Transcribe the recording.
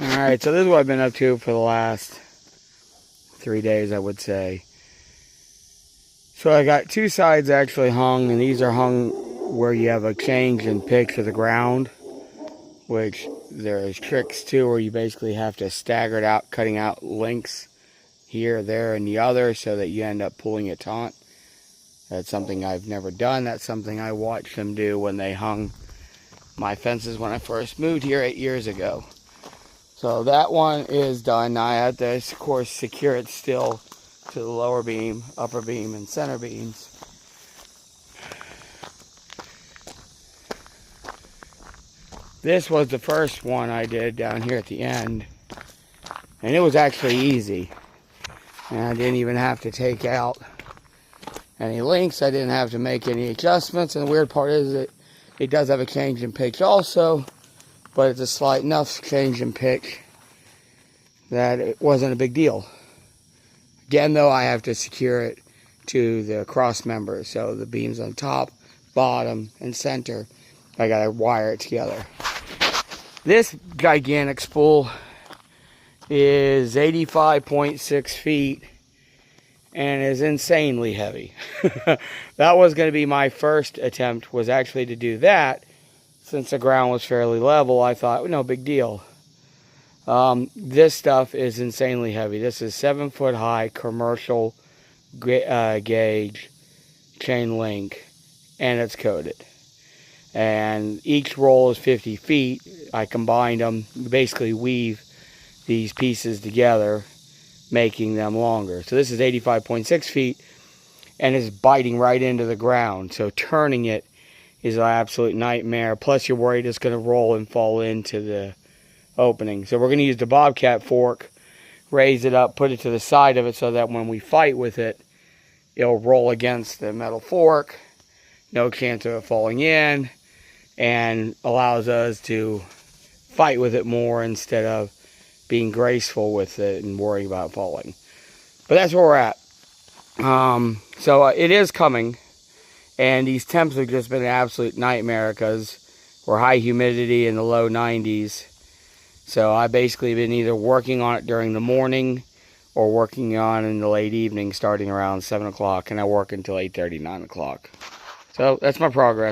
Alright, so this is what I've been up to for the last 3 days, I would say. So I got two sides actually hung, and these are hung where you have a change in pitch of the ground, which there's tricks too where you basically have to stagger it out, cutting out links here, there, and the other so that you end up pulling a taunt. That's something I've never done. That's something I watched them do when they hung my fences when I first moved here 8 years ago. So that one is done. Now I have to, of course, secure it still to the lower beam, upper beam, and center beams. This was the first one I did down here at the end, and it was actually easy. And I didn't even have to take out any links. I didn't have to make any adjustments. And the weird part is that it does have a change in pitch also, but it's a slight enough change in pitch that it wasn't a big deal. Again, though, I have to secure it to the cross members, so the beams on top, bottom, and center, I gotta wire it together. This gigantic spool is 85.6 feet and is insanely heavy. That was going to be my first attempt, was actually to do that. Since the ground was fairly level, I thought, no big deal. This stuff is insanely heavy. This is 7-foot high commercial gauge chain link, and it's coated. And each roll is 50 feet. I combined them, basically weave these pieces together, making them longer. So this is 85.6 feet, and it's biting right into the ground. So turning it is an absolute nightmare. Plus you're worried it's going to roll and fall into the opening. So we're going to use the bobcat fork, raise it up, put it to the side of it so that when we fight with it, it'll roll against the metal fork. No chance of it falling in, and allows us to fight with it more instead of being graceful with it and worrying about falling. But that's where we're at. So it is coming, and these temps have just been an absolute nightmare because we're high humidity in the low 90s. So I've basically been either working on it during the morning or working on it in the late evening starting around 7 o'clock, and I work until 8:30, 9 o'clock. So that's my progress.